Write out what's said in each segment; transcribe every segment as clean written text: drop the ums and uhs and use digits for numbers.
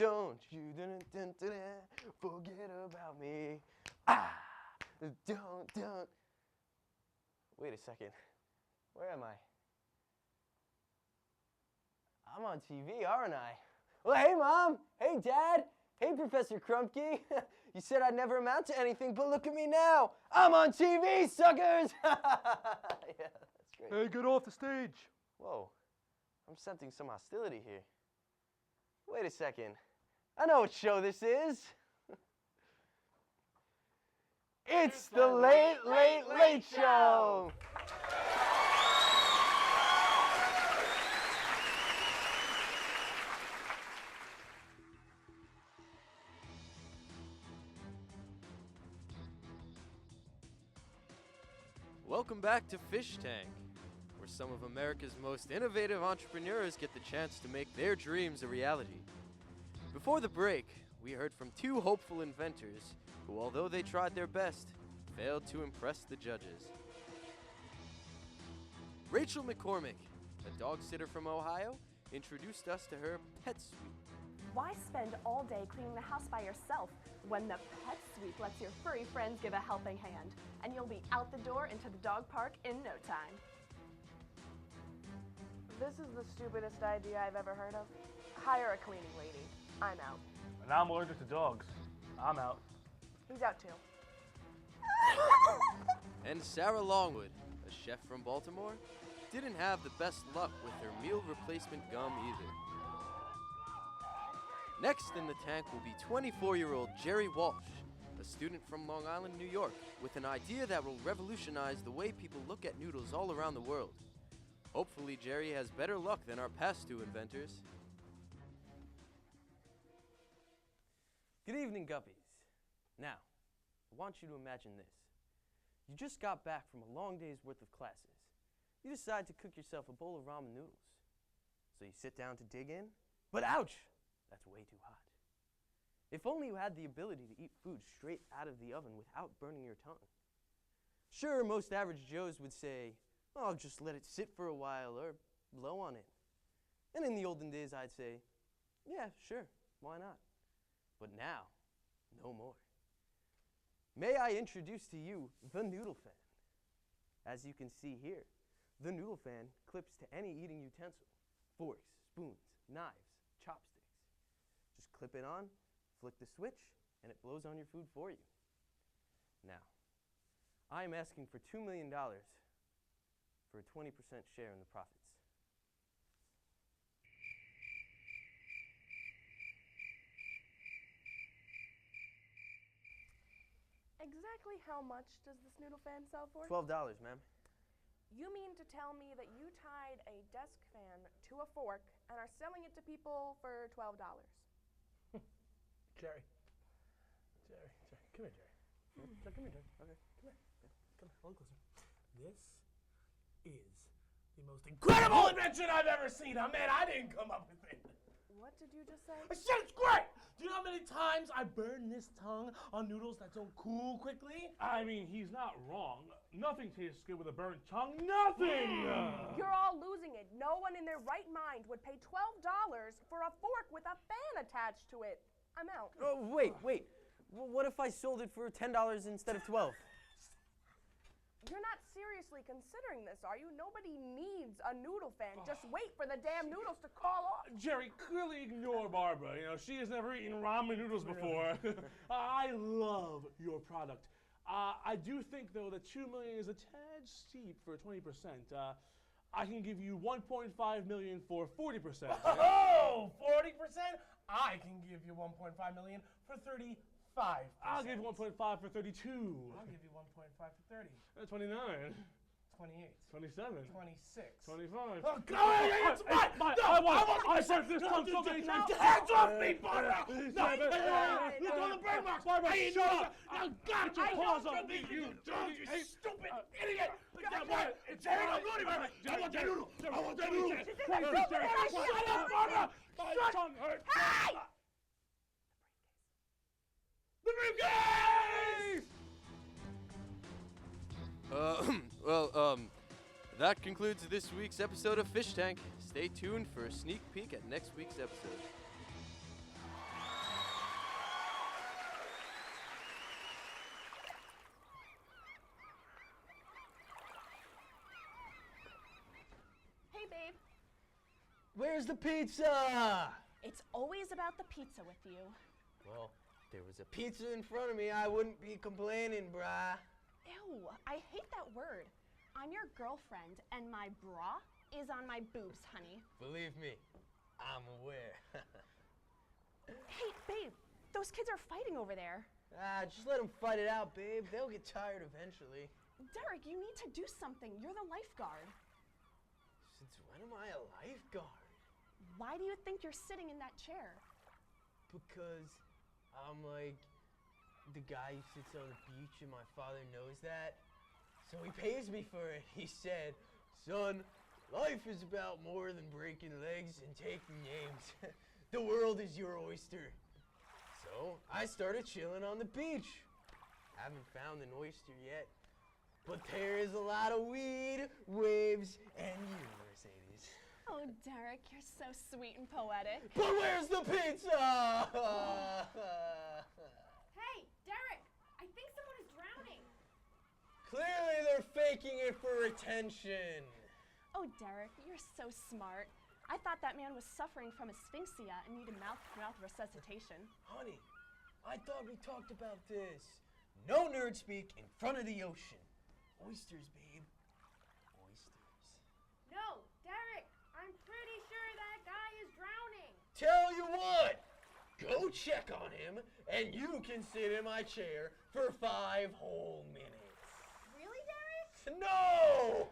don't you forget about me. Don't. Wait a second. Where am I? I'm on TV, aren't I? Well, hey, Mom. Hey, Dad. Hey, Professor Krumke. You said I'd never amount to anything, but look at me now. I'm on TV, suckers! Yeah, that's great. Hey, get off the stage. Whoa, I'm sensing some hostility here. Wait a second. I know what show this is. It's the Late, Late, Late Show! Welcome back to Fish Tank, where some of America's most innovative entrepreneurs get the chance to make their dreams a reality. Before the break, we heard from two hopeful inventors who, although they tried their best, failed to impress the judges. Rachel McCormick, a dog sitter from Ohio, introduced us to her Pet Suite. Why spend all day cleaning the house by yourself when the Pet Suite lets your furry friends give a helping hand, and you'll be out the door into the dog park in no time? This is the stupidest idea I've ever heard of. Hire a cleaning lady. I'm out. And I'm allergic to dogs. I'm out. He's out too. And Sarah Longwood, a chef from Baltimore, didn't have the best luck with her meal replacement gum either. Next in the tank will be 24-year-old Jerry Walsh, a student from Long Island, New York, with an idea that will revolutionize the way people look at noodles all around the world. Hopefully, Jerry has better luck than our past two inventors. Good evening, Guppies. Now, I want you to imagine this. You just got back from a long day's worth of classes. You decide to cook yourself a bowl of ramen noodles. So you sit down to dig in, but ouch! That's way too hot. If only you had the ability to eat food straight out of the oven without burning your tongue. Sure, most average Joes would say, oh, just let it sit for a while or blow on it. And in the olden days, I'd say, yeah, sure, why not? But now, no more. May I introduce to you the noodle fan. As you can see here, the noodle fan clips to any eating utensil. Forks, spoons, knives, chopsticks. Just clip it on, flick the switch, and it blows on your food for you. Now, I'm asking for $2 million for a 20% share in the profits. Exactly how much does this noodle fan sell for? $12, ma'am. You mean to tell me that you tied a desk fan to a fork and are selling it to people for $12? Jerry, come here, Jerry. Come here, Jerry. Okay, come here. Come here, a little closer. This is the most incredible invention I've ever seen. I mean, I didn't come up with it. What did you just say? I said it's great! Do you know how many times I burn this tongue on noodles that don't cool quickly? I mean, he's not wrong. Nothing tastes good with a burnt tongue. Nothing! You're all losing it. No one in their right mind would pay $12 for a fork with a fan attached to it. I'm out. Oh, wait. Well, what if I sold it for $10 instead of $12? You're not seriously considering this, are you? Nobody needs a noodle fan. Just wait for the damn noodles to call off. Jerry, clearly ignore Barbara. You know, she has never eaten ramen noodles before. I love your product. I do think, though, that $2 million is a tad steep for 20%. I can give you $1.5 million for 40%. Oh, 40%? I can give you $1.5 million for 35%. I'll give you 1.5 for 32. I'll give you 1.5 for 30. 29. 28. 27. 26. 25. Oh, go ahead! It's mine! No, I said this tongue so many times. Get hands off me, Barbara! No, Look on the burn marks, Barbara! Hey, Shut up! Now, God, Get your paws off me, you dirty, you stupid idiot! Jerry, don't do anything! I want that noodle! I want that noodle! Shut up, Barbara! My tongue hurts! Hey! The briefcase! That concludes this week's episode of Fish Tank. Stay tuned for a sneak peek at next week's episode. babe. Where's the pizza? It's always about the pizza with you. Well, if there was a pizza in front of me, I wouldn't be complaining, brah. Ew, I hate that word. I'm your girlfriend, and my bra is on my boobs, honey. Believe me, I'm aware. Hey, babe, those kids are fighting over there. Just let them fight it out, babe. They'll get tired eventually. Derek, you need to do something. You're the lifeguard. Since when am I a lifeguard? Why do you think you're sitting in that chair? Because I'm like the guy who sits on the beach and my father knows that. So he pays me for it. He said, son, life is about more than breaking legs and taking names. The world is your oyster. So I started chilling on the beach. Haven't found an oyster yet, but there is a lot of weed, waves, and you, Mercedes. Oh, Derek, you're so sweet and poetic. But where's the pizza? Hey, Derek! I think someone is drowning. Clearly they're faking it for attention. Oh, Derek, you're so smart. I thought that man was suffering from asphyxia and needed mouth-to-mouth resuscitation. Honey, I thought we talked about this. No nerd speak in front of the ocean. Oysters, babe. Oysters. No, Derek! I'm pretty sure that guy is drowning. Tell you what, go check on him, and you can sit in my chair for 5 whole minutes. Really, Derek? No!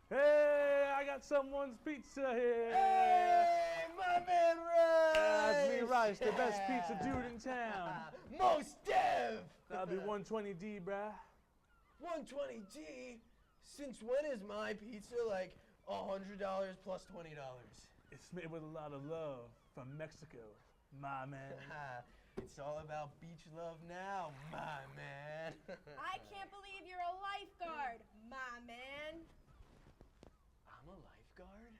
Hey, I got someone's pizza here. Hey, my man Rice! That's me, Rice, the best pizza dude in town. Most dev! That'll be 120D, bruh. 120D? Since when is my pizza like $100 plus $20? It's made with a lot of love from Mexico, my man. It's all about beach love now, my man. I can't believe you're a lifeguard, my man. I'm a lifeguard?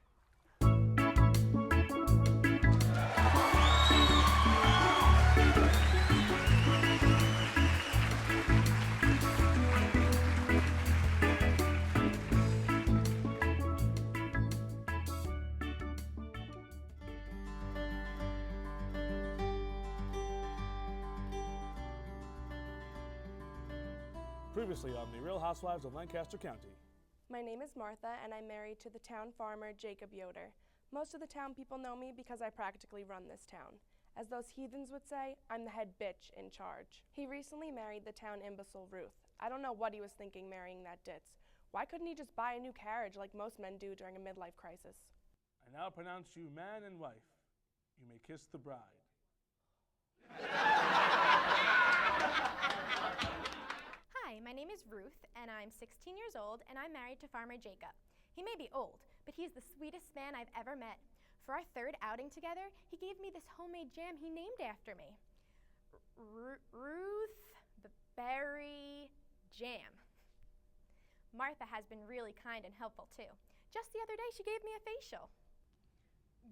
Previously on The Real Housewives of Lancaster County. My name is Martha, and I'm married to the town farmer, Jacob Yoder. Most of the town people know me because I practically run this town. As those heathens would say, I'm the head bitch in charge. He recently married the town imbecile Ruth. I don't know what he was thinking marrying that ditz. Why couldn't he just buy a new carriage like most men do during a midlife crisis? I now pronounce you man and wife. You may kiss the bride. Hi, my name is Ruth, and I'm 16 years old, and I'm married to Farmer Jacob. He may be old, but he's the sweetest man I've ever met. For our third outing together, he gave me this homemade jam he named after me. Ruth the Berry Jam. Martha has been really kind and helpful too. Just the other day, she gave me a facial.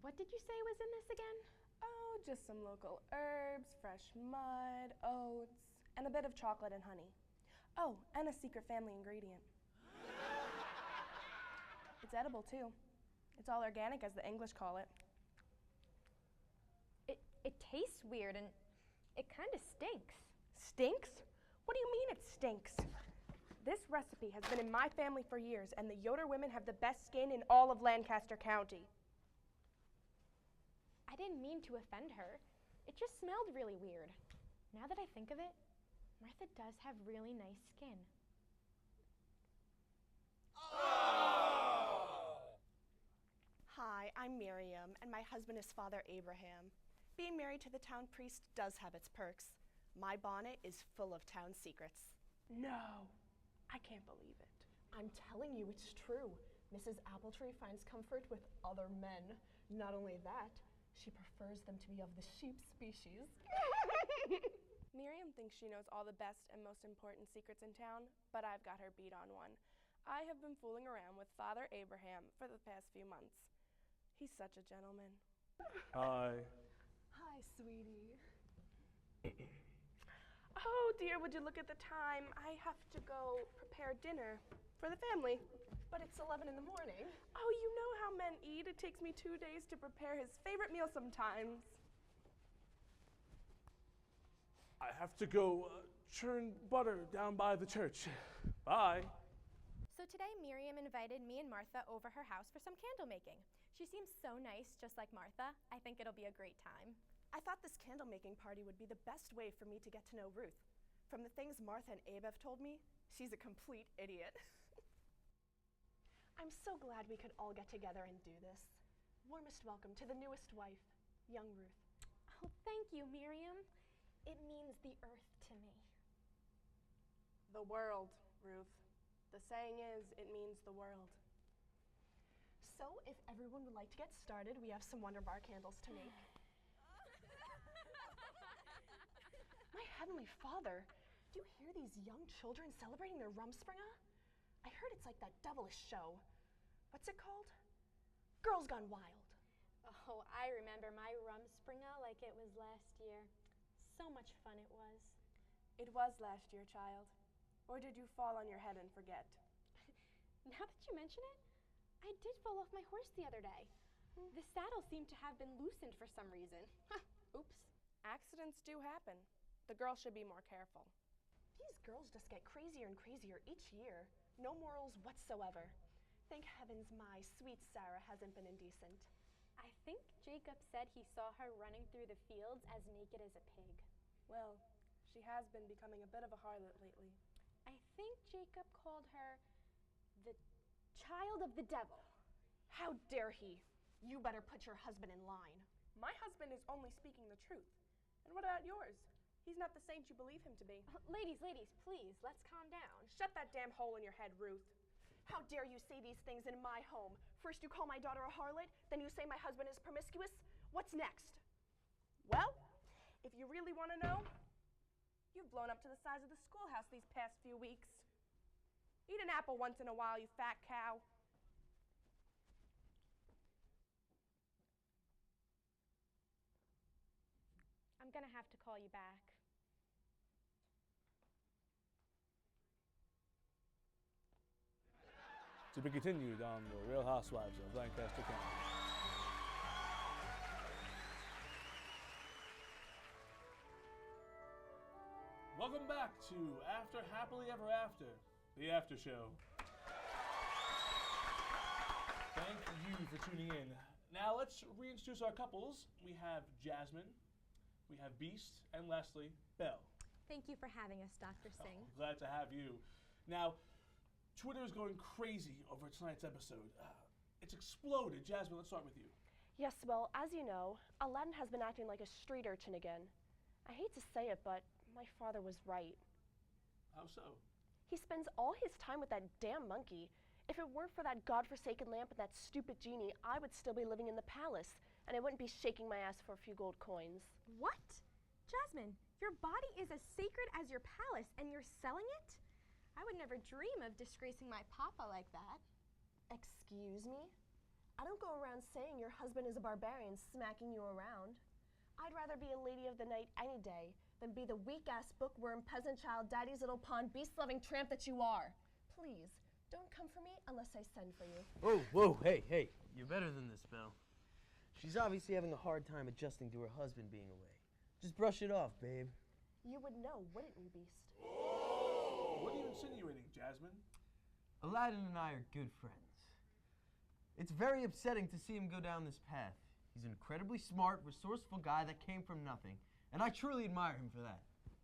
What did you say was in this again? Oh, just some local herbs, fresh mud, oats, and a bit of chocolate and honey. Oh, and a secret family ingredient. It's edible too. It's all organic, as the English call it. It tastes weird and it kind of stinks. Stinks? What do you mean it stinks? This recipe has been in my family for years, and the Yoder women have the best skin in all of Lancaster County. I didn't mean to offend her. It just smelled really weird. Now that I think of it, Martha does have really nice skin. Hi, I'm Miriam, and my husband is Father Abraham. Being married to the town priest does have its perks. My bonnet is full of town secrets. No, I can't believe it. I'm telling you, it's true. Mrs. Appletree finds comfort with other men. Not only that, she prefers them to be of the sheep species. Miriam thinks she knows all the best and most important secrets in town, but I've got her beat on one. I have been fooling around with Father Abraham for the past few months. He's such a gentleman. Hi. Hi, sweetie. Oh dear, would you look at the time? I have to go prepare dinner for the family. But it's 11 in the morning. Oh, you know how men eat. It takes me 2 days to prepare his favorite meal sometimes. I have to go churn butter down by the church. Bye. So today, Miriam invited me and Martha over her house for some candle making. She seems so nice, just like Martha. I think it'll be a great time. I thought this candle making party would be the best way for me to get to know Ruth. From the things Martha and Abe have told me, she's a complete idiot. I'm so glad we could all get together and do this. Warmest welcome to the newest wife, young Ruth. Oh, thank you, Miriam. It means the earth to me. The world, Ruth. The saying is, it means the world. So, if everyone would like to get started, we have some Wonder Bar candles to make. My heavenly Father, do you hear these young children celebrating their Rumspringa? I heard it's like that devilish show. What's it called? Girls Gone Wild. Oh, I remember my Rumspringa like it was last year. So much fun it was. It was last year, child. Or did you fall on your head and forget? Now that you mention it, I did fall off my horse the other day. The saddle seemed to have been loosened for some reason. Oops. Accidents do happen. The girls should be more careful. These girls just get crazier and crazier each year. No morals whatsoever. Thank heavens my sweet Sarah hasn't been indecent. I think Jacob said he saw her running through the fields as naked as a pig. Well, she has been becoming a bit of a harlot lately. I think Jacob called her the child of the devil. How dare he? You better put your husband in line. My husband is only speaking the truth. And what about yours? He's not the saint you believe him to be. Ladies, please, let's calm down. Shut that damn hole in your head, Ruth. How dare you say these things in my home? First you call my daughter a harlot, then you say my husband is promiscuous. What's next? Well, if you really want to know, you've blown up to the size of the schoolhouse these past few weeks. Eat an apple once in a while, you fat cow. I'm gonna have to call you back. To be continued on The Real Housewives of Lancaster County. Welcome back to After Happily Ever After, the after show. Thank you for tuning in. Now let's reintroduce our couples. We have Jasmine, we have Beast, and lastly, Belle. Thank you for having us, Dr. Singh. Glad to have you. Now, Twitter is going crazy over tonight's episode. It's exploded. Jasmine, let's start with you. Yes, well, as you know, Aladdin has been acting like a street urchin again. I hate to say it, but my father was right. How so? He spends all his time with that damn monkey. If it weren't for that godforsaken lamp and that stupid genie, I would still be living in the palace, and I wouldn't be shaking my ass for a few gold coins. What? Jasmine, your body is as sacred as your palace, and you're selling it? I would never dream of disgracing my papa like that. Excuse me? I don't go around saying your husband is a barbarian smacking you around. I'd rather be a lady of the night any day than be the weak-ass bookworm, peasant child, daddy's little pawn, beast-loving tramp that you are. Please, don't come for me unless I send for you. Oh, whoa, hey, you're better than this, Belle. She's obviously having a hard time adjusting to her husband being away. Just brush it off, babe. You would know, wouldn't you, Beast? What are you insinuating, Jasmine? Aladdin and I are good friends. It's very upsetting to see him go down this path. He's an incredibly smart, resourceful guy that came from nothing, and I truly admire him for that.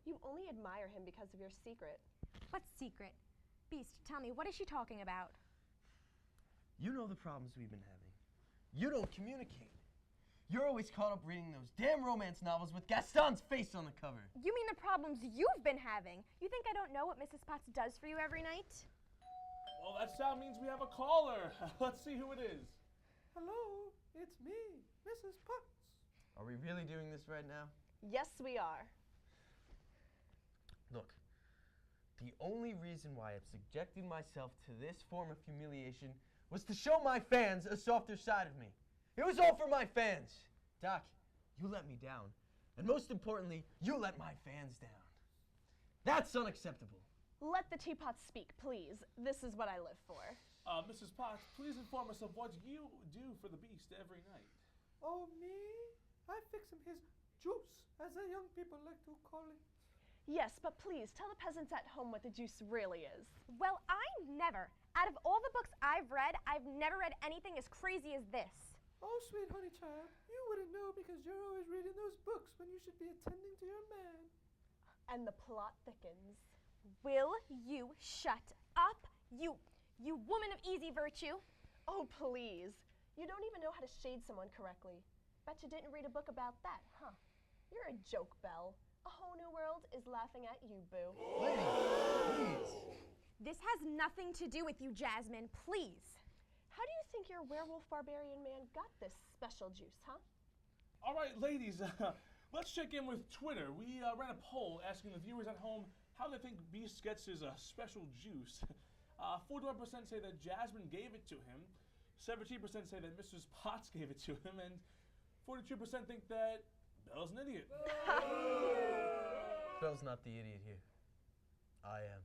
You only admire him because of your secret. What secret? Beast, tell me, what is she talking about? You know the problems we've been having. You don't communicate. You're always caught up reading those damn romance novels with Gaston's face on the cover. You mean the problems you've been having? You think I don't know what Mrs. Potts does for you every night? Well, that sound means we have a caller. Let's see who it is. Hello, it's me, Mrs. Potts. Are we really doing this right now? Yes, we are. Look, the only reason why I've subjected myself to this form of humiliation was to show my fans a softer side of me. It was all for my fans. Doc, you let me down. And most importantly, you let my fans down. That's unacceptable. Let the teapot speak, please. This is what I live for. Mrs. Potts, please inform us of what you do for the beast every night. Oh, me? I fix him his juice, as the young people like to call it. Yes, but please tell the peasants at home what the juice really is. Well, out of all the books I've read, I've never read anything as crazy as this. Oh, sweet honey child, you wouldn't know because you're always reading those books when you should be attending to your man. And the plot thickens. Will you shut up, you woman of easy virtue? Oh, please. You don't even know how to shade someone correctly. Bet you didn't read a book about that, huh? You're a joke, Belle. A whole new world is laughing at you, boo. Lady, please. This has nothing to do with you, Jasmine, please. How do you think your werewolf barbarian man got this special juice, huh? All right, ladies, let's check in with Twitter. We ran a poll asking the viewers at home how they think Beast gets his special juice. 41% say that Jasmine gave it to him, 17% say that Mrs. Potts gave it to him, and 42% think that Belle's an idiot. Belle's not the idiot here. I am.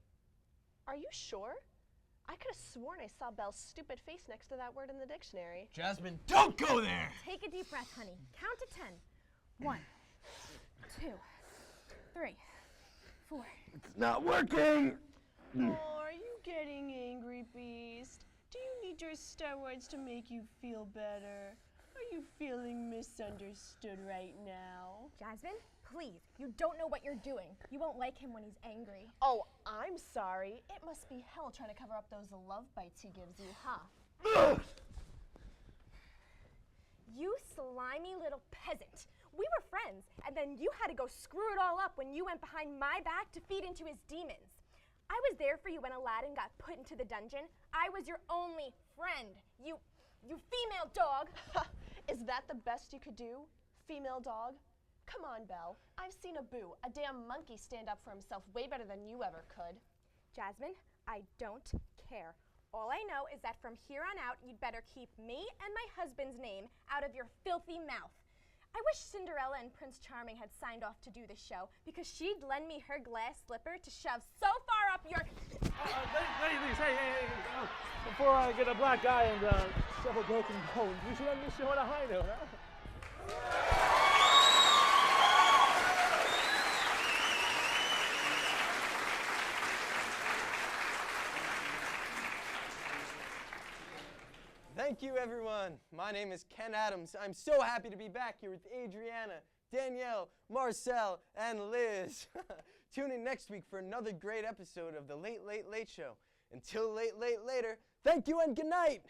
Are you sure? I could have sworn I saw Belle's stupid face next to that word in the dictionary. Jasmine, don't go there! Take a deep breath, honey. Count to 10. 1, 2, 3, 4. It's not working! Oh, are you getting angry, Beast? Do you need your steroids to make you feel better? Are you feeling misunderstood right now? Jasmine, please, you don't know what you're doing. You won't like him when he's angry. Oh, I'm sorry. It must be hell trying to cover up those love bites he gives you, huh? You slimy little peasant. We were friends, and then you had to go screw it all up when you went behind my back to feed into his demons. I was there for you when Aladdin got put into the dungeon. I was your only friend. You female dog. Is that the best you could do? Female dog? Come on, Belle. I've seen a boo, a damn monkey, stand up for himself way better than you ever could. Jasmine, I don't care. All I know is that from here on out, you'd better keep me and my husband's name out of your filthy mouth. I wish Cinderella and Prince Charming had signed off to do this show because she'd lend me her glass slipper to shove so far up your... Ladies, hey. Before I get a black eye and several broken bones, we should end this show on a high note, huh? Thank you, everyone. My name is Ken Adams. I'm so happy to be back here with Adriana, Danielle, Marcel, and Liz. Tune in next week for another great episode of The Late, Late, Late Show. Until later, thank you and good night.